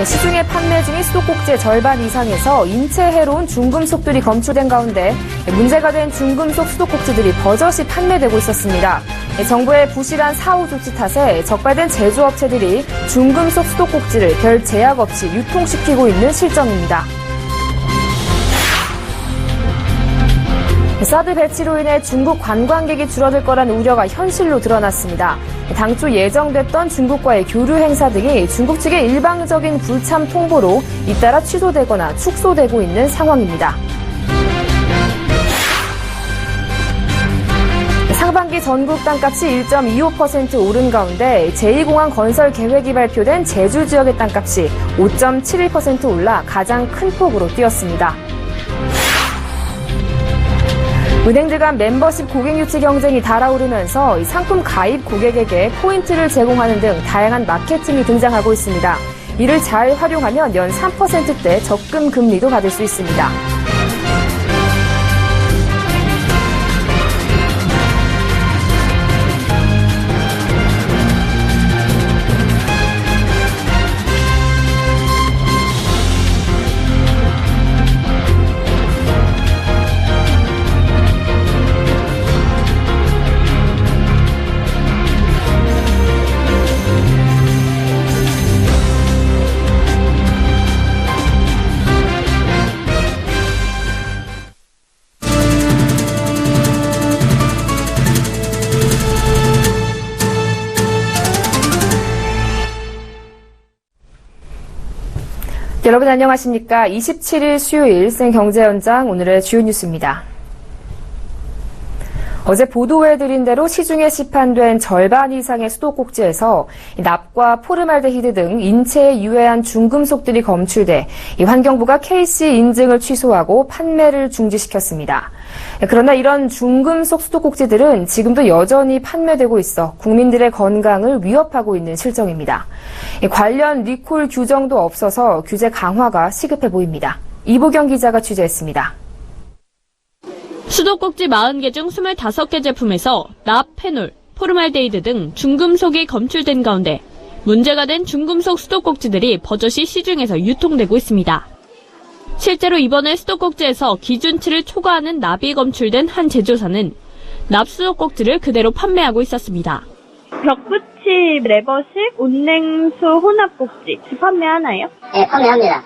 시중에 판매 중인 수도꼭지의 절반 이상에서 인체 해로운 중금속들이 검출된 가운데 문제가 된 중금속 수도꼭지들이 버젓이 판매되고 있었습니다. 정부의 부실한 사후 조치 탓에 적발된 제조업체들이 중금속 수도꼭지를 별 제약 없이 유통시키고 있는 실정입니다. 사드 배치로 인해 중국 관광객이 줄어들 거란 우려가 현실로 드러났습니다. 당초 예정됐던 중국과의 교류 행사 등이 중국 측의 일방적인 불참 통보로 잇따라 취소되거나 축소되고 있는 상황입니다. 상반기 전국 땅값이 1.25% 오른 가운데 제2공항 건설 계획이 발표된 제주 지역의 땅값이 5.71% 올라 가장 큰 폭으로 뛰었습니다. 은행들 간 멤버십 고객 유치 경쟁이 달아오르면서 상품 가입 고객에게 포인트를 제공하는 등 다양한 마케팅이 등장하고 있습니다. 이를 잘 활용하면 연 3%대 적금 금리도 받을 수 있습니다. 여러분 안녕하십니까. 27일 수요일 생경제 현장 오늘의 주요 뉴스입니다. 어제 보도해드린 대로 시중에 시판된 절반 이상의 수도꼭지에서 납과 포르말데히드 등 인체에 유해한 중금속들이 검출돼 환경부가 KC 인증을 취소하고 판매를 중지시켰습니다. 그러나 이런 중금속 수도꼭지들은 지금도 여전히 판매되고 있어 국민들의 건강을 위협하고 있는 실정입니다. 관련 리콜 규정도 없어서 규제 강화가 시급해 보입니다. 이보경 기자가 취재했습니다. 수도꼭지 40개 중 25개 제품에서 납, 페놀, 포르말데히드 등 중금속이 검출된 가운데 문제가 된 중금속 수도꼭지들이 버젓이 시중에서 유통되고 있습니다. 실제로 이번에 수도꼭지에서 기준치를 초과하는 납이 검출된 한 제조사는 납 수도꼭지를 그대로 판매하고 있었습니다. 벽붙이, 레버식, 온냉수 혼합꼭지 판매하나요? 네, 판매합니다.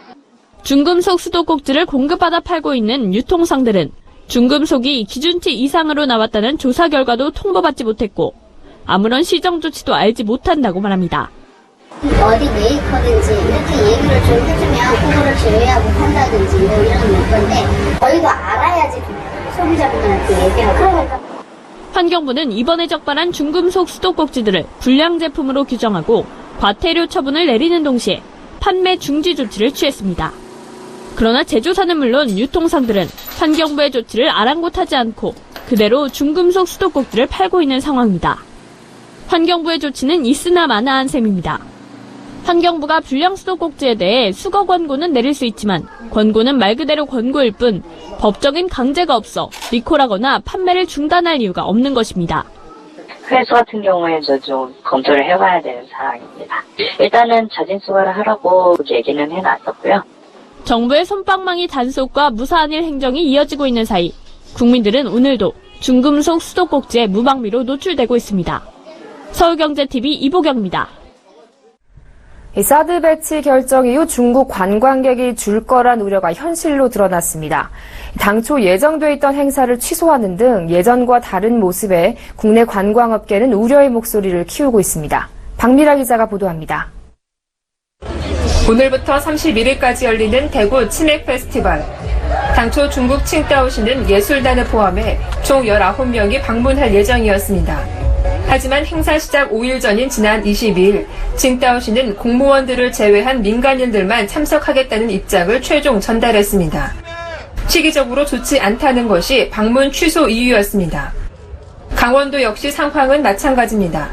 중금속 수도꼭지를 공급받아 팔고 있는 유통상들은 중금속이 기준치 이상으로 나왔다는 조사 결과도 통보받지 못했고 아무런 시정 조치도 알지 못한다고 말합니다. 어디 메이커든지 이렇게 얘기를 좀 해주면 그거를 제외하고 판다든지 뭐 이런 건데 저희도 알아야지 소비자분들한테 얘기하고. 환경부는 이번에 적발한 중금속 수도꼭지들을 불량 제품으로 규정하고 과태료 처분을 내리는 동시에 판매 중지 조치를 취했습니다. 그러나 제조사는 물론 유통상들은 환경부의 조치를 아랑곳하지 않고 그대로 중금속 수도꼭지를 팔고 있는 상황입니다. 환경부의 조치는 있으나 마나한 셈입니다. 환경부가 불량 수도꼭지에 대해 수거 권고는 내릴 수 있지만 권고는 말 그대로 권고일 뿐 법적인 강제가 없어 리콜하거나 판매를 중단할 이유가 없는 것입니다. 회수 같은 경우에도 좀 검토를 해봐야 되는 사항입니다. 일단은 자진 수거를 하라고 얘기는 해놨었고요. 정부의 솜방망이 단속과 무사한 일 행정이 이어지고 있는 사이 국민들은 오늘도 중금속 수도꼭지에 무방비로 노출되고 있습니다. 서울경제TV 이보경입니다. 사드 배치 결정 이후 중국 관광객이 줄 거란 우려가 현실로 드러났습니다. 당초 예정돼 있던 행사를 취소하는 등 예전과 다른 모습에 국내 관광업계는 우려의 목소리를 키우고 있습니다. 박미라 기자가 보도합니다. 오늘부터 31일까지 열리는 대구 치맥 페스티벌. 당초 중국 칭다오시는 예술단을 포함해 총 19명이 방문할 예정이었습니다. 하지만 행사 시작 5일 전인 지난 22일 칭다오시는 공무원들을 제외한 민간인들만 참석하겠다는 입장을 최종 전달했습니다. 시기적으로 좋지 않다는 것이 방문 취소 이유였습니다. 강원도 역시 상황은 마찬가지입니다.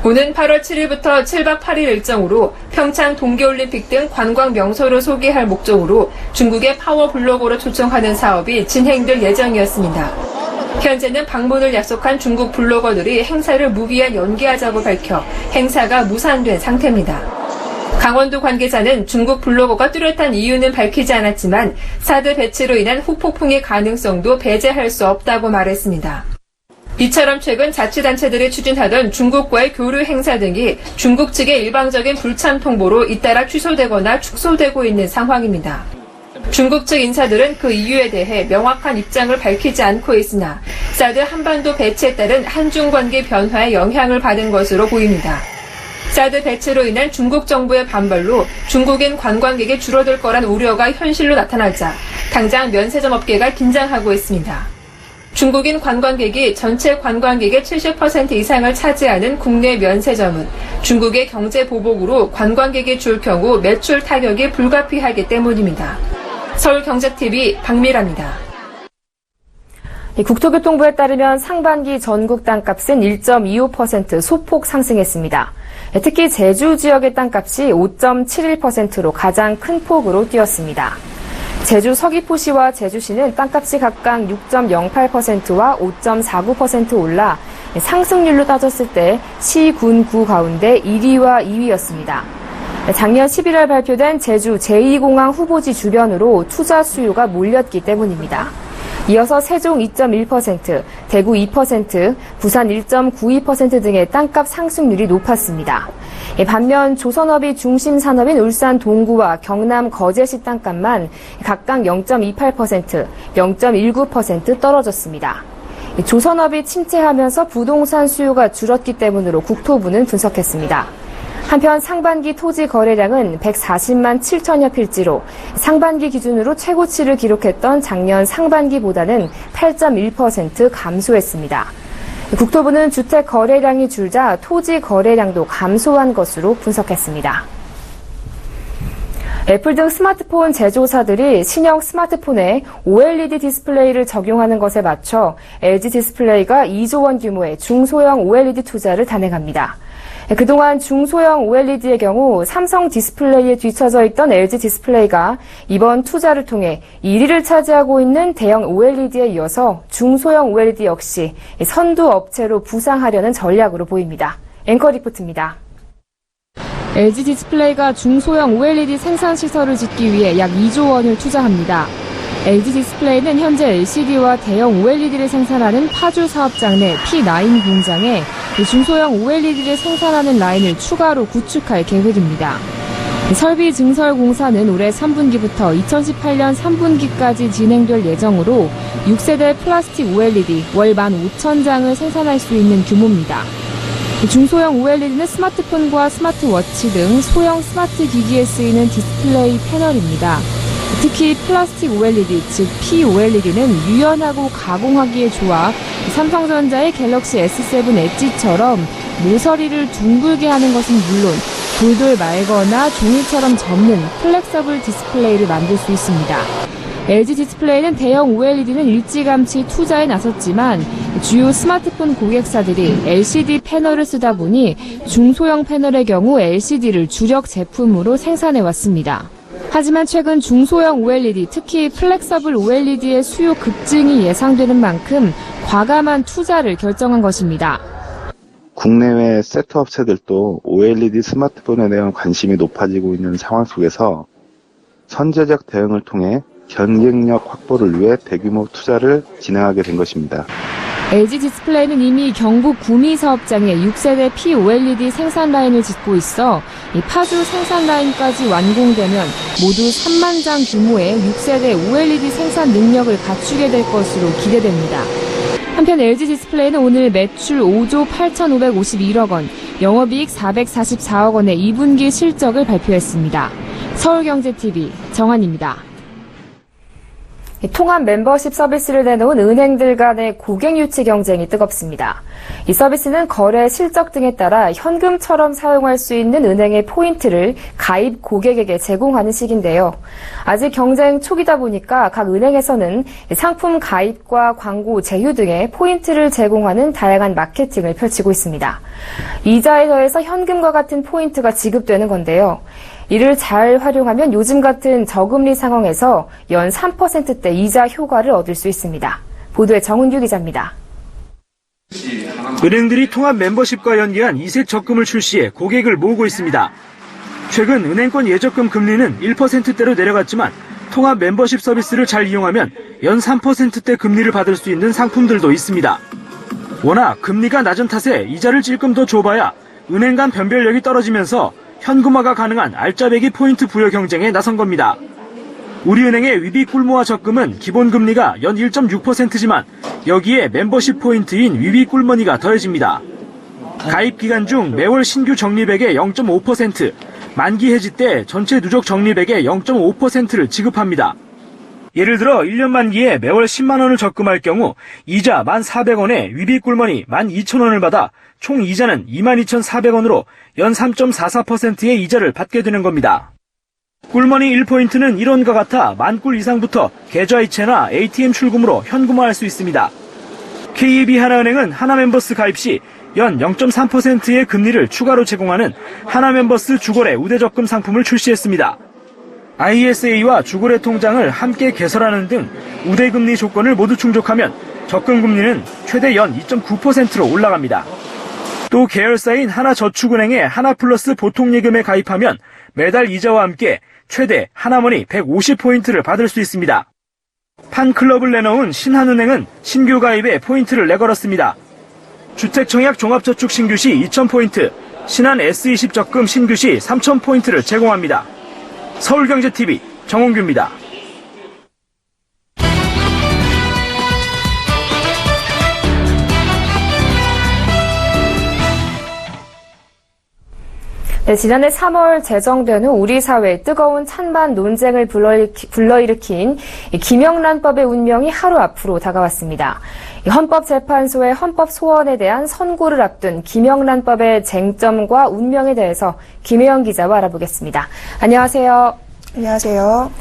오는 8월 7일부터 7박 8일 일정으로 평창 동계올림픽 등 관광 명소를 소개할 목적으로 중국의 파워블로거로 초청하는 사업이 진행될 예정이었습니다. 현재는 방문을 약속한 중국 블로거들이 행사를 무기한 연기하자고 밝혀 행사가 무산된 상태입니다. 강원도 관계자는 중국 블로거가 뚜렷한 이유는 밝히지 않았지만 사드 배치로 인한 후폭풍의 가능성도 배제할 수 없다고 말했습니다. 이처럼 최근 자치단체들이 추진하던 중국과의 교류 행사 등이 중국 측의 일방적인 불참 통보로 잇따라 취소되거나 축소되고 있는 상황입니다. 중국 측 인사들은 그 이유에 대해 명확한 입장을 밝히지 않고 있으나 사드 한반도 배치에 따른 한중 관계 변화에 영향을 받은 것으로 보입니다. 사드 배치로 인한 중국 정부의 반발로 중국인 관광객이 줄어들 거란 우려가 현실로 나타나자 당장 면세점 업계가 긴장하고 있습니다. 중국인 관광객이 전체 관광객의 70% 이상을 차지하는 국내 면세점은 중국의 경제 보복으로 관광객이 줄 경우 매출 타격이 불가피하기 때문입니다. 서울경제TV 박미라입니다. 국토교통부에 따르면 상반기 전국 땅값은 1.25% 소폭 상승했습니다. 특히 제주 지역의 땅값이 5.71%로 가장 큰 폭으로 뛰었습니다. 제주 서귀포시와 제주시는 땅값이 각각 6.08%와 5.49% 올라 상승률로 따졌을 때 시, 군, 구 가운데 1위와 2위였습니다. 작년 11월 발표된 제주 제2공항 후보지 주변으로 투자 수요가 몰렸기 때문입니다. 이어서 세종 2.1%, 대구 2%, 부산 1.92% 등의 땅값 상승률이 높았습니다. 반면 조선업이 중심 산업인 울산 동구와 경남 거제시 땅값만 각각 0.28%, 0.19% 떨어졌습니다. 조선업이 침체하면서 부동산 수요가 줄었기 때문으로 국토부는 분석했습니다. 한편 상반기 토지 거래량은 140만 7천여 필지로 상반기 기준으로 최고치를 기록했던 작년 상반기보다는 8.1% 감소했습니다. 국토부는 주택 거래량이 줄자 토지 거래량도 감소한 것으로 분석했습니다. 애플 등 스마트폰 제조사들이 신형 스마트폰에 OLED 디스플레이를 적용하는 것에 맞춰 LG 디스플레이가 2조 원 규모의 중소형 OLED 투자를 단행합니다. 그동안 중소형 OLED의 경우 삼성 디스플레이에 뒤처져 있던 LG 디스플레이가 이번 투자를 통해 1위를 차지하고 있는 대형 OLED에 이어서 중소형 OLED 역시 선두 업체로 부상하려는 전략으로 보입니다. 앵커 리포트입니다. LG 디스플레이가 중소형 OLED 생산 시설을 짓기 위해 약 2조 원을 투자합니다. LG 디스플레이는 현재 LCD와 대형 OLED를 생산하는 파주 사업장 내 P9 공장에 중소형 OLED를 생산하는 라인을 추가로 구축할 계획입니다. 설비 증설 공사는 올해 3분기부터 2018년 3분기까지 진행될 예정으로 6세대 플라스틱 OLED 월 15,000장을 생산할 수 있는 규모입니다. 중소형 OLED는 스마트폰과 스마트워치 등 소형 스마트 기기에 쓰이는 디스플레이 패널입니다. 특히 플라스틱 OLED, 즉 POLED는 유연하고 가공하기에 좋아 삼성전자의 갤럭시 S7 엣지처럼 모서리를 둥글게 하는 것은 물론 돌돌 말거나 종이처럼 접는 플렉서블 디스플레이를 만들 수 있습니다. LG 디스플레이는 대형 OLED는 일찌감치 투자에 나섰지만 주요 스마트폰 고객사들이 LCD 패널을 쓰다 보니 중소형 패널의 경우 LCD를 주력 제품으로 생산해 왔습니다. 하지만 최근 중소형 OLED, 특히 플렉서블 OLED의 수요 급증이 예상되는 만큼 과감한 투자를 결정한 것입니다. 국내외 세트 업체들도 OLED 스마트폰에 대한 관심이 높아지고 있는 상황 속에서 선제적 대응을 통해 경쟁력 확보를 위해 대규모 투자를 진행하게 된 것입니다. LG 디스플레이는 이미 경북 구미 사업장에 6세대 POLED 생산 라인을 짓고 있어 이 파주 생산 라인까지 완공되면 모두 3만 장 규모의 6세대 OLED 생산 능력을 갖추게 될 것으로 기대됩니다. 한편 LG 디스플레이는 오늘 매출 5조 8,551억 원, 영업이익 444억 원의 2분기 실적을 발표했습니다. 서울경제TV 정한입니다. 통합 멤버십 서비스를 내놓은 은행들 간의 고객 유치 경쟁이 뜨겁습니다. 이 서비스는 거래 실적 등에 따라 현금처럼 사용할 수 있는 은행의 포인트를 가입 고객에게 제공하는 식인데요. 아직 경쟁 초기다 보니까 각 은행에서는 상품 가입과 광고 제휴 등의 포인트를 제공하는 다양한 마케팅을 펼치고 있습니다. 이자에 더해서 현금과 같은 포인트가 지급되는 건데요. 이를 잘 활용하면 요즘 같은 저금리 상황에서 연 3%대 이자 효과를 얻을 수 있습니다. 보도에 정은규 기자입니다. 은행들이 통합 멤버십과 연계한 이색 적금을 출시해 고객을 모으고 있습니다. 최근 은행권 예적금 금리는 1%대로 내려갔지만 통합 멤버십 서비스를 잘 이용하면 연 3%대 금리를 받을 수 있는 상품들도 있습니다. 워낙 금리가 낮은 탓에 이자를 조금 더 줘봐야 은행 간 변별력이 떨어지면서 현금화가 가능한 알짜배기 포인트 부여 경쟁에 나선 겁니다. 우리은행의 위비 꿀모아 적금은 기본 금리가 연 1.6%지만 여기에 멤버십 포인트인 위비 꿀머니가 더해집니다. 가입 기간 중 매월 신규 적립액의 0.5%, 만기 해지 때 전체 누적 적립액의 0.5%를 지급합니다. 예를 들어 1년 만기에 매월 10만 원을 적금할 경우 이자 1,400원에 위비 꿀머니 12,000원을 받아 총 이자는 22,400원으로 연 3.44%의 이자를 받게 되는 겁니다. 꿀머니 1포인트는 이론과 같아 10,000꿀 이상부터 계좌이체나 ATM 출금으로 현금화할 수 있습니다. KAB 하나은행은 하나멤버스 가입 시 연 0.3%의 금리를 추가로 제공하는 하나멤버스 주거래 우대적금 상품을 출시했습니다. ISA와 주거래 통장을 함께 개설하는 등 우대금리 조건을 모두 충족하면 적금금리는 최대 연 2.9%로 올라갑니다. 또 계열사인 하나저축은행의 하나플러스 보통예금에 가입하면 매달 이자와 함께 최대 하나머니 150포인트를 받을 수 있습니다. 판클럽을 내놓은 신한은행은 신규 가입에 포인트를 내걸었습니다. 주택청약 종합저축 신규 시 2,000포인트, 신한 S20 적금 신규 시 3,000포인트를 제공합니다. 서울경제TV 정홍규입니다. 네, 지난해 3월 제정된 후 우리 사회에 뜨거운 찬반 논쟁을 불러일으킨 김영란법의 운명이 하루 앞으로 다가왔습니다. 헌법재판소의 헌법 소원에 대한 선고를 앞둔 김영란법의 쟁점과 운명에 대해서 김혜영 기자와 알아보겠습니다. 안녕하세요. 안녕하세요.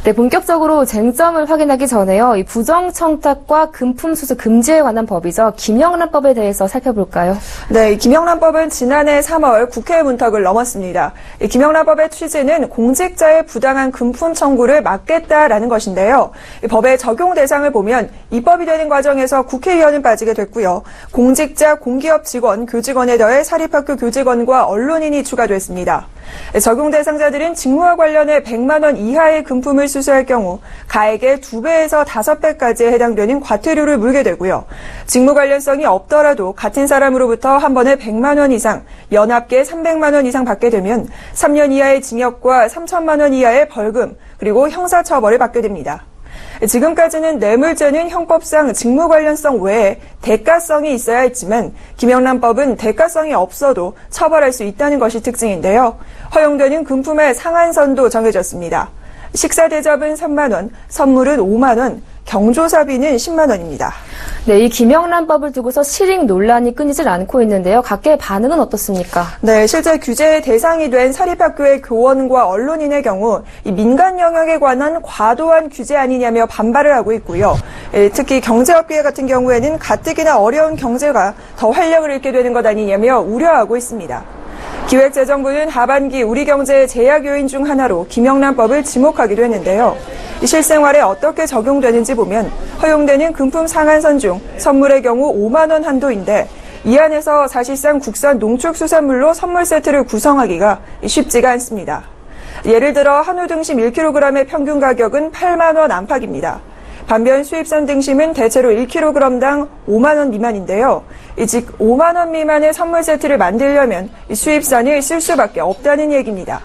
네, 본격적으로 쟁점을 확인하기 전에요. 이 부정청탁과 금품수수 금지에 관한 법이죠. 김영란법에 대해서 살펴볼까요? 네, 이 김영란법은 지난해 3월 국회 문턱을 넘었습니다. 이 김영란법의 취지는 공직자의 부당한 금품 청구를 막겠다라는 것인데요. 이 법의 적용 대상을 보면 입법이 되는 과정에서 국회의원은 빠지게 됐고요. 공직자, 공기업 직원, 교직원에 더해 사립학교 교직원과 언론인이 추가됐습니다. 적용 대상자들은 직무와 관련해 100만 원 이하의 금품을 수수할 경우 가액의 2배에서 5배까지에 해당되는 과태료를 물게 되고요. 직무 관련성이 없더라도 같은 사람으로부터 한 번에 100만 원 이상, 연합계 300만 원 이상 받게 되면 3년 이하의 징역과 3천만 원 이하의 벌금, 그리고 형사처벌을 받게 됩니다. 지금까지는 뇌물죄는 형법상 직무 관련성 외에 대가성이 있어야 했지만 김영란법은 대가성이 없어도 처벌할 수 있다는 것이 특징인데요. 허용되는 금품의 상한선도 정해졌습니다. 식사 대접은 3만 원, 선물은 5만 원, 경조사비는 10만 원입니다. 네, 이 김영란법을 두고서 실익 논란이 끊이질 않고 있는데요. 각계의 반응은 어떻습니까? 네, 실제 규제의 대상이 된 사립학교의 교원과 언론인의 경우 이 민간 영역에 관한 과도한 규제 아니냐며 반발을 하고 있고요. 특히 경제업계 같은 경우에는 가뜩이나 어려운 경제가 더 활력을 잃게 되는 것 아니냐며 우려하고 있습니다. 기획재정부는 하반기 우리 경제의 제약 요인 중 하나로 김영란법을 지목하기도 했는데요. 실생활에 어떻게 적용되는지 보면 허용되는 금품 상한선 중 선물의 경우 5만 원 한도인데 이 안에서 사실상 국산 농축수산물로 선물 세트를 구성하기가 쉽지가 않습니다. 예를 들어 한우 등심 1kg의 평균 가격은 8만 원 안팎입니다. 반면 수입산 등심은 대체로 1kg당 5만 원 미만인데요. 즉 5만 원 미만의 선물 세트를 만들려면 수입산을 쓸 수밖에 없다는 얘기입니다.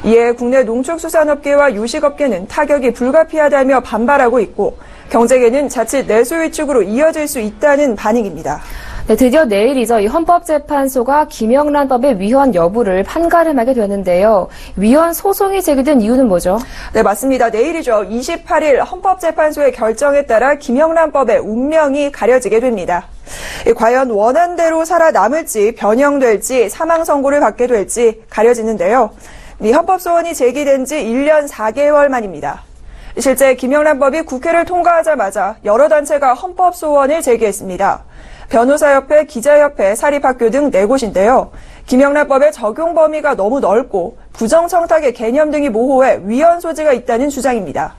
이에 국내 농축수산업계와 요식업계는 타격이 불가피하다며 반발하고 있고 경제계는 자칫 내수 위축으로 이어질 수 있다는 반응입니다. 네, 드디어 내일이죠. 이 헌법재판소가 김영란법의 위헌 여부를 판가름하게 되는데요. 위헌 소송이 제기된 이유는 뭐죠? 네, 맞습니다. 내일이죠. 28일 헌법재판소의 결정에 따라 김영란법의 운명이 가려지게 됩니다. 과연 원한대로 살아남을지 변형될지 사망 선고를 받게 될지 가려지는데요. 이 헌법소원이 제기된 지 1년 4개월 만입니다. 실제 김영란법이 국회를 통과하자마자 여러 단체가 헌법소원을 제기했습니다. 변호사협회, 기자협회, 사립학교 등 4곳인데요. 김영란법의 적용 범위가 너무 넓고 부정청탁의 개념 등이 모호해 위헌 소지가 있다는 주장입니다.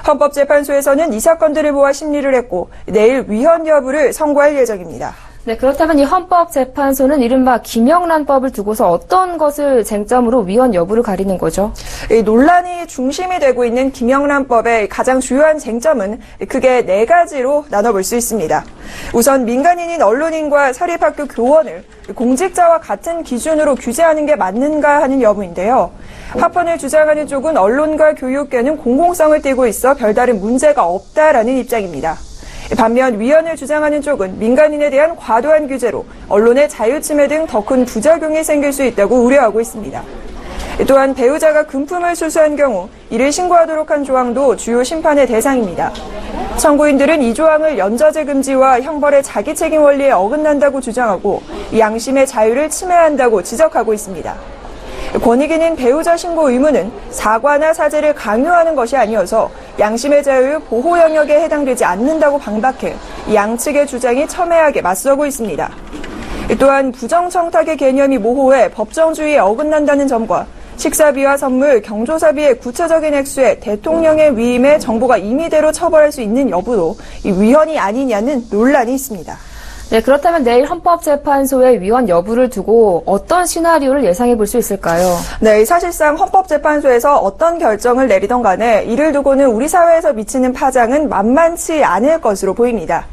헌법재판소에서는 이 사건들을 모아 심리를 했고 내일 위헌 여부를 선고할 예정입니다. 네, 그렇다면 이 헌법재판소는 이른바 김영란법을 두고서 어떤 것을 쟁점으로 위헌 여부를 가리는 거죠? 이 논란이 중심이 되고 있는 김영란법의 가장 주요한 쟁점은 크게 4가지로 나눠볼 수 있습니다. 우선 민간인인 언론인과 사립학교 교원을 공직자와 같은 기준으로 규제하는 게 맞는가 하는 여부인데요. 합헌을 주장하는 쪽은 언론과 교육계는 공공성을 띠고 있어 별다른 문제가 없다라는 입장입니다. 반면 위헌을 주장하는 쪽은 민간인에 대한 과도한 규제로 언론의 자유침해 등 더 큰 부작용이 생길 수 있다고 우려하고 있습니다. 또한 배우자가 금품을 수수한 경우 이를 신고하도록 한 조항도 주요 심판의 대상입니다. 청구인들은 이 조항을 연좌제 금지와 형벌의 자기책임 원리에 어긋난다고 주장하고 양심의 자유를 침해한다고 지적하고 있습니다. 권익인인 배우자 신고 의무는 사과나 사죄를 강요하는 것이 아니어서 양심의 자유 보호 영역에 해당되지 않는다고 반박해 양측의 주장이 첨예하게 맞서고 있습니다. 또한 부정청탁의 개념이 모호해 법정주의에 어긋난다는 점과 식사비와 선물, 경조사비의 구체적인 액수에 대통령의 위임에 정부가 임의대로 처벌할 수 있는 여부도 이 위헌이 아니냐는 논란이 있습니다. 네, 그렇다면 내일 헌법재판소의 위헌 여부를 두고 어떤 시나리오를 예상해 볼 수 있을까요? 네, 사실상 헌법재판소에서 어떤 결정을 내리던 간에 이를 두고는 우리 사회에서 미치는 파장은 만만치 않을 것으로 보입니다.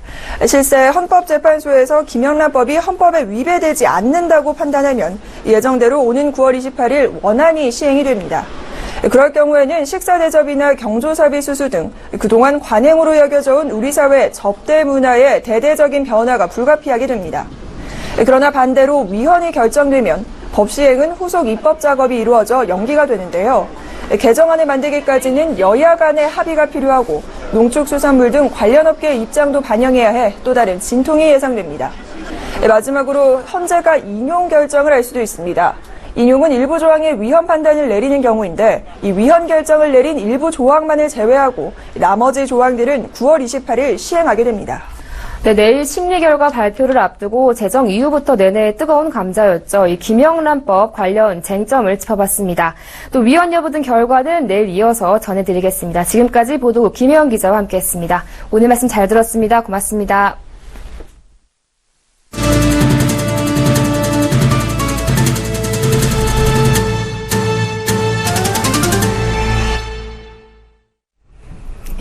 실제 헌법재판소에서 김영란법이 헌법에 위배되지 않는다고 판단하면 예정대로 오는 9월 28일 원안이 시행이 됩니다. 그럴 경우에는 식사 대접이나 경조사비 수수 등 그동안 관행으로 여겨져 온 우리 사회 접대 문화의 대대적인 변화가 불가피하게 됩니다. 그러나 반대로 위헌이 결정되면 법 시행은 후속 입법 작업이 이루어져 연기가 되는데요. 개정안을 만들기까지는 여야 간의 합의가 필요하고 농축수산물 등 관련 업계의 입장도 반영해야 해 또 다른 진통이 예상됩니다. 마지막으로 헌재가 인용 결정을 할 수도 있습니다. 인용은 일부 조항의 위헌 판단을 내리는 경우인데 이 위헌 결정을 내린 일부 조항만을 제외하고 나머지 조항들은 9월 28일 시행하게 됩니다. 네, 내일 심리 결과 발표를 앞두고 제정 이후부터 내내 뜨거운 감자였죠. 이 김영란법 관련 쟁점을 짚어봤습니다. 또 위헌 여부 등 결과는 내일 이어서 전해드리겠습니다. 지금까지 보도 김혜영 기자와 함께했습니다. 오늘 말씀 잘 들었습니다. 고맙습니다.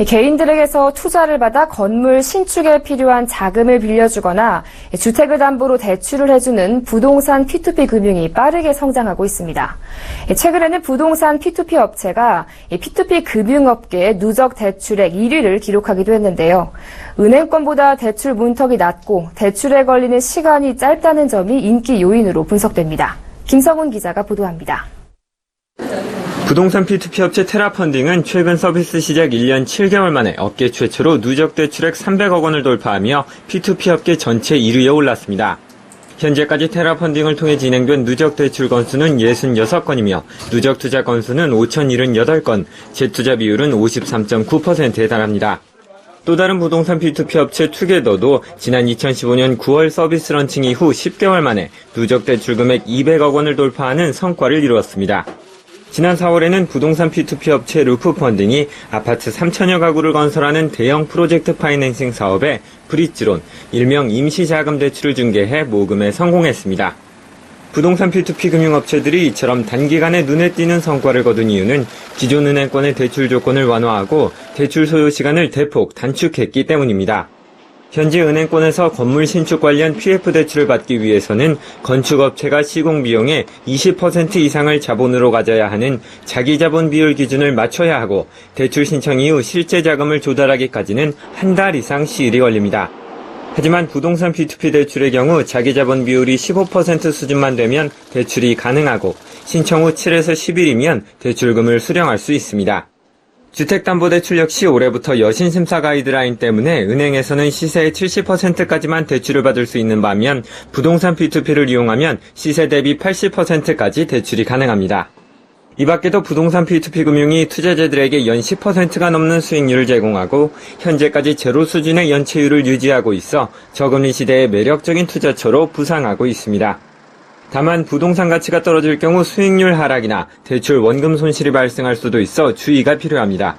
개인들에게서 투자를 받아 건물 신축에 필요한 자금을 빌려주거나 주택을 담보로 대출을 해주는 부동산 P2P 금융이 빠르게 성장하고 있습니다. 최근에는 부동산 P2P 업체가 P2P 금융업계의 누적 대출액 1위를 기록하기도 했는데요. 은행권보다 대출 문턱이 낮고 대출에 걸리는 시간이 짧다는 점이 인기 요인으로 분석됩니다. 김성훈 기자가 보도합니다. 부동산 P2P 업체 테라펀딩은 최근 서비스 시작 1년 7개월 만에 업계 최초로 누적 대출액 300억 원을 돌파하며 P2P 업계 전체 1위에 올랐습니다. 현재까지 테라펀딩을 통해 진행된 누적 대출 건수는 66건이며 누적 투자 건수는 5,078건, 재투자 비율은 53.9%에 달합니다. 또 다른 부동산 P2P 업체 투게더도 지난 2015년 9월 서비스 런칭 이후 10개월 만에 누적 대출 금액 200억 원을 돌파하는 성과를 이루었습니다. 지난 4월에는 부동산 P2P 업체 루프펀딩이 아파트 3천여 가구를 건설하는 대형 프로젝트 파이낸싱 사업에 브릿지론, 일명 임시자금 대출을 중개해 모금에 성공했습니다. 부동산 P2P 금융업체들이 이처럼 단기간에 눈에 띄는 성과를 거둔 이유는 기존 은행권의 대출 조건을 완화하고 대출 소요 시간을 대폭 단축했기 때문입니다. 현재 은행권에서 건물 신축 관련 PF 대출을 받기 위해서는 건축업체가 시공 비용의 20% 이상을 자본으로 가져야 하는 자기자본 비율 기준을 맞춰야 하고 대출 신청 이후 실제 자금을 조달하기까지는 한 달 이상 시일이 걸립니다. 하지만 부동산 P2P 대출의 경우 자기자본 비율이 15% 수준만 되면 대출이 가능하고 신청 후 7에서 10일이면 대출금을 수령할 수 있습니다. 주택담보대출 역시 올해부터 여신심사 가이드라인 때문에 은행에서는 시세의 70%까지만 대출을 받을 수 있는 반면 부동산 P2P를 이용하면 시세 대비 80%까지 대출이 가능합니다. 이 밖에도 부동산 P2P 금융이 투자자들에게 연 10%가 넘는 수익률을 제공하고 현재까지 제로 수준의 연체율을 유지하고 있어 저금리 시대의 매력적인 투자처로 부상하고 있습니다. 다만 부동산 가치가 떨어질 경우 수익률 하락이나 대출 원금 손실이 발생할 수도 있어 주의가 필요합니다.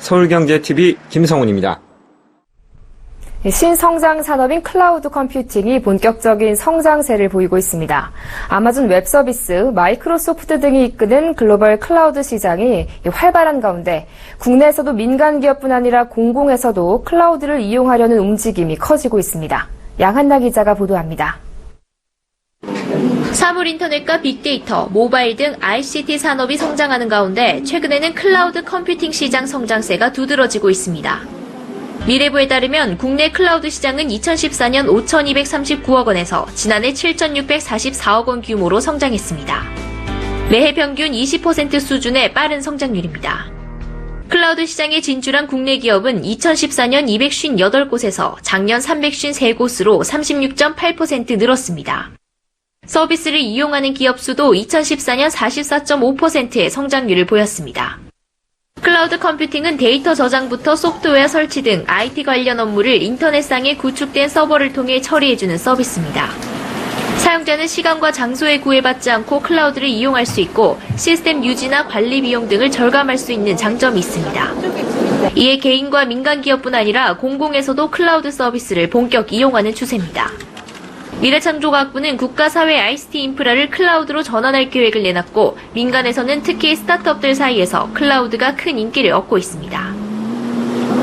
서울경제TV 김성훈입니다. 신성장 산업인 클라우드 컴퓨팅이 본격적인 성장세를 보이고 있습니다. 아마존 웹 서비스, 마이크로소프트 등이 이끄는 글로벌 클라우드 시장이 활발한 가운데 국내에서도 민간 기업뿐 아니라 공공에서도 클라우드를 이용하려는 움직임이 커지고 있습니다. 양한나 기자가 보도합니다. 사물 인터넷과 빅데이터, 모바일 등 ICT 산업이 성장하는 가운데 최근에는 클라우드 컴퓨팅 시장 성장세가 두드러지고 있습니다. 미래부에 따르면 국내 클라우드 시장은 2014년 5,239억 원에서 지난해 7,644억 원 규모로 성장했습니다. 매해 평균 20% 수준의 빠른 성장률입니다. 클라우드 시장에 진출한 국내 기업은 2014년 258곳에서 작년 353곳으로 36.8% 늘었습니다. 서비스를 이용하는 기업 수도 2014년 44.5%의 성장률을 보였습니다. 클라우드 컴퓨팅은 데이터 저장부터 소프트웨어 설치 등 IT 관련 업무를 인터넷상에 구축된 서버를 통해 처리해주는 서비스입니다. 사용자는 시간과 장소에 구애받지 않고 클라우드를 이용할 수 있고 시스템 유지나 관리 비용 등을 절감할 수 있는 장점이 있습니다. 이에 개인과 민간 기업뿐 아니라 공공에서도 클라우드 서비스를 본격 이용하는 추세입니다. 미래창조과학부는 국가사회 ICT 인프라를 클라우드로 전환할 계획을 내놨고 민간에서는 특히 스타트업들 사이에서 클라우드가 큰 인기를 얻고 있습니다.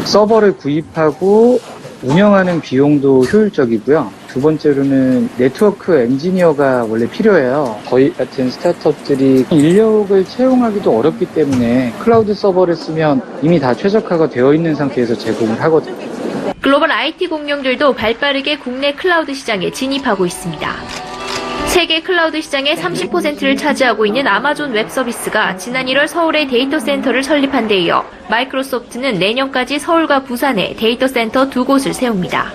서버를 구입하고 운영하는 비용도 효율적이고요. 두 번째로는 네트워크 엔지니어가 원래 필요해요. 저희 같은 스타트업들이 인력을 채용하기도 어렵기 때문에 클라우드 서버를 쓰면 이미 다 최적화가 되어 있는 상태에서 제공을 하거든요. 글로벌 IT 공룡들도 발빠르게 국내 클라우드 시장에 진입하고 있습니다. 세계 클라우드 시장의 30%를 차지하고 있는 아마존 웹 서비스가 지난 1월 서울에 데이터 센터를 설립한 데 이어 마이크로소프트는 내년까지 서울과 부산에 데이터 센터 2곳을 세웁니다.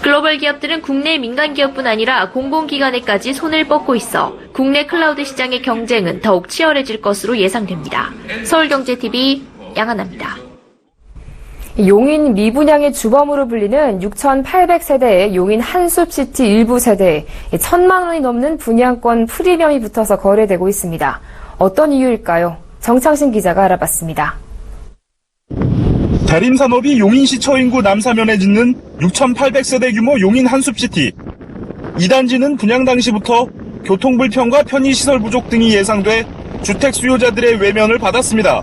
글로벌 기업들은 국내 민간 기업뿐 아니라 공공기관에까지 손을 뻗고 있어 국내 클라우드 시장의 경쟁은 더욱 치열해질 것으로 예상됩니다. 서울경제TV 양한나입니다. 용인 미분양의 주범으로 불리는 6,800세대의 용인 한숲시티 일부 세대에 1,000만 원이 넘는 분양권 프리미엄이 붙어서 거래되고 있습니다. 어떤 이유일까요? 정창신 기자가 알아봤습니다. 대림산업이 용인시 처인구 남사면에 짓는 6,800세대 규모 용인 한숲시티. 이 단지는 분양 당시부터 교통불편과 편의시설 부족 등이 예상돼 주택 수요자들의 외면을 받았습니다.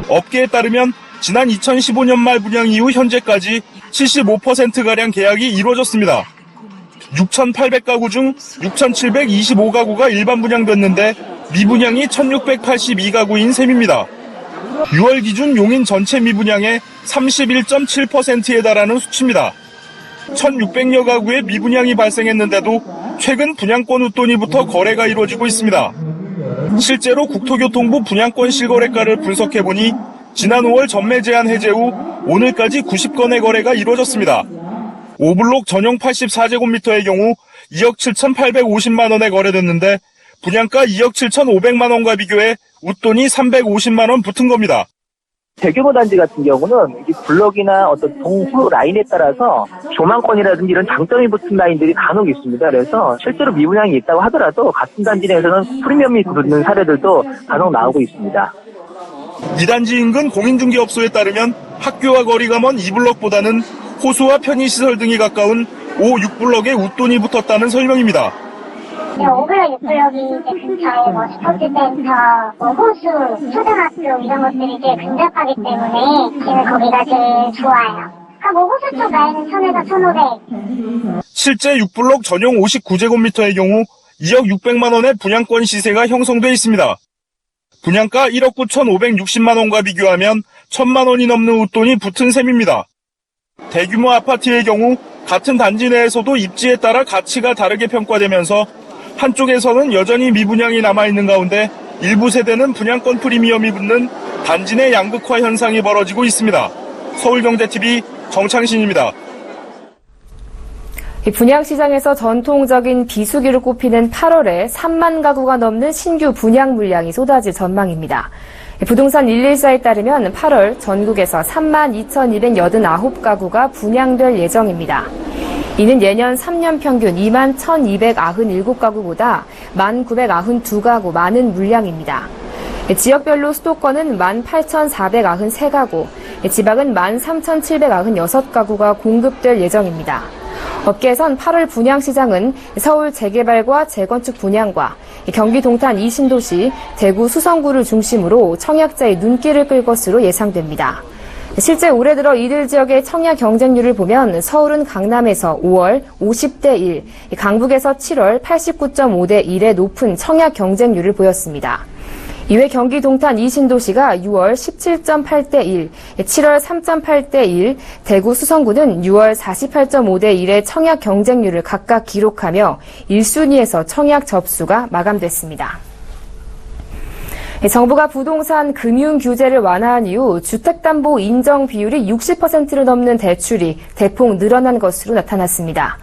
업계에 따르면 지난 2015년 말 분양 이후 현재까지 75%가량 계약이 이루어졌습니다. 6,800가구 중 6,725가구가 일반 분양됐는데 미분양이 1,682가구인 셈입니다. 6월 기준 용인 전체 미분양의 31.7%에 달하는 수치입니다. 1,600여 가구의 미분양이 발생했는데도 최근 분양권 웃돈이부터 거래가 이루어지고 있습니다. 실제로 국토교통부 분양권 실거래가를 분석해보니 지난 5월 전매 제한 해제 후 오늘까지 90건의 거래가 이루어졌습니다. 5블록 전용 84제곱미터의 경우 2억 7,850만 원에 거래됐는데 분양가 2억 7,500만 원과 비교해 웃돈이 350만 원 붙은 겁니다. 대규모 단지 같은 경우는 블럭이나 어떤 동후 라인에 따라서 조망권이라든지 이런 장점이 붙은 라인들이 간혹 있습니다. 그래서 실제로 미분양이 있다고 하더라도 같은 단지 내에서는 프리미엄이 붙는 사례들도 간혹 나오고 있습니다. 이 단지 인근 공인중개업소에 따르면 학교와 거리가 먼 2블럭보다는 호수와 편의시설 등이 가까운 5, 6블럭에 웃돈이 붙었다는 설명입니다. 5블럭, 6블럭이 근처에 스포츠센터, 호수, 초등학교 이런 것들이 이제 근접하기 때문에 지금 거기가 제일 좋아요. 호수 쪽 라인은 1,000에서 1,500. 실제 6블럭 전용 59제곱미터의 경우 2억 600만 원의 분양권 시세가 형성돼 있습니다. 분양가 1억 9,560만 원과 비교하면 1,000만 원이 넘는 웃돈이 붙은 셈입니다. 대규모 아파트의 경우 같은 단지 내에서도 입지에 따라 가치가 다르게 평가되면서 한쪽에서는 여전히 미분양이 남아있는 가운데 일부 세대는 분양권 프리미엄이 붙는 단지 내 양극화 현상이 벌어지고 있습니다. 서울경제TV 정창신입니다. 분양시장에서 전통적인 비수기로 꼽히는 8월에 3만 가구가 넘는 신규 분양 물량이 쏟아질 전망입니다. 부동산 114에 따르면 8월 전국에서 3만 2,289가구가 분양될 예정입니다. 이는 예년 3년 평균 2만 1,297가구보다 1,992가구 많은 물량입니다. 지역별로 수도권은 18,493가구, 지방은 13,796가구가 공급될 예정입니다. 업계에선 8월 분양시장은 서울 재개발과 재건축 분양과 경기 동탄 2신도시, 대구 수성구를 중심으로 청약자의 눈길을 끌 것으로 예상됩니다. 실제 올해 들어 이들 지역의 청약 경쟁률을 보면 서울은 강남에서 5월 50대 1, 강북에서 7월 89.5대 1의 높은 청약 경쟁률을 보였습니다. 이외 경기 동탄 2신도시가 6월 17.8대 1, 7월 3.8대 1, 대구 수성구는 6월 48.5대 1의 청약 경쟁률을 각각 기록하며 1순위에서 청약 접수가 마감됐습니다. 정부가 부동산 금융 규제를 완화한 이후 주택담보 인정 비율이 60%를 넘는 대출이 대폭 늘어난 것으로 나타났습니다.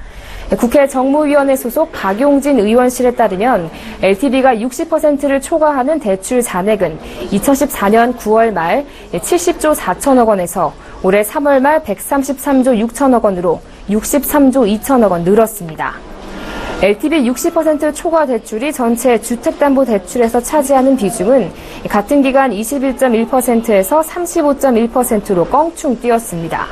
국회 정무위원회 소속 박용진 의원실에 따르면 LTV가 60%를 초과하는 대출 잔액은 2014년 9월 말 70조 4천억 원에서 올해 3월 말 133조 6천억 원으로 63조 2천억 원 늘었습니다. LTV 60% 초과 대출이 전체 주택담보대출에서 차지하는 비중은 같은 기간 21.1%에서 35.1%로 껑충 뛰었습니다.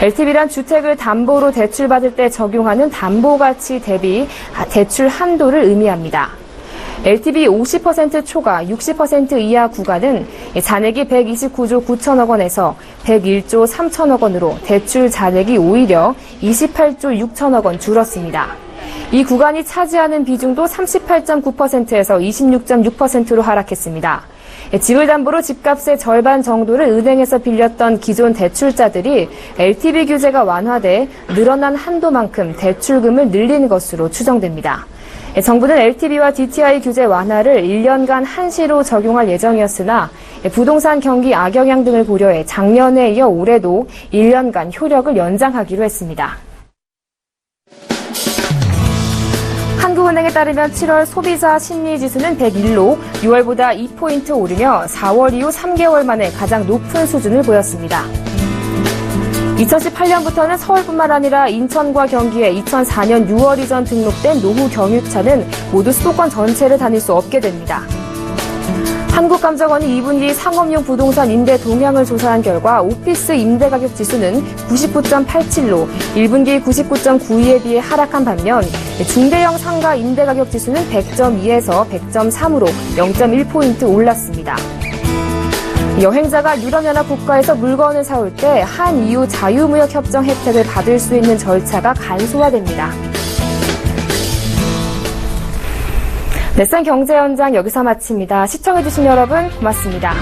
LTV란 주택을 담보로 대출받을 때 적용하는 담보가치 대비 대출 한도를 의미합니다. LTV 50% 초과 60% 이하 구간은 잔액이 129조 9천억 원에서 101조 3천억 원으로 대출 잔액이 오히려 28조 6천억 원 줄었습니다. 이 구간이 차지하는 비중도 38.9%에서 26.6%로 하락했습니다. 집을 담보로 집값의 절반 정도를 은행에서 빌렸던 기존 대출자들이 LTV 규제가 완화돼 늘어난 한도만큼 대출금을 늘린 것으로 추정됩니다. 정부는 LTV와 DTI 규제 완화를 1년간 한시로 적용할 예정이었으나 부동산 경기 악영향 등을 고려해 작년에 이어 올해도 1년간 효력을 연장하기로 했습니다. 한국은행에 따르면 7월 소비자 심리지수는 101로 6월보다 2포인트 오르며 4월 이후 3개월 만에 가장 높은 수준을 보였습니다. 2018년부터는 서울뿐만 아니라 인천과 경기에 2004년 6월 이전 등록된 노후 경유차는 모두 수도권 전체를 다닐 수 없게 됩니다. 한국감정원이 2분기 상업용 부동산 임대 동향을 조사한 결과 오피스 임대가격 지수는 99.87로 1분기 99.92에 비해 하락한 반면 중대형 상가 임대가격 지수는 100.2에서 100.3으로 0.1포인트 올랐습니다. 여행자가 유럽연합 국가에서 물건을 사올 때 한EU 자유무역 협정 혜택을 받을 수 있는 절차가 간소화됩니다. 넷산 경제 현장 여기서 마칩니다. 시청해주신 여러분 고맙습니다.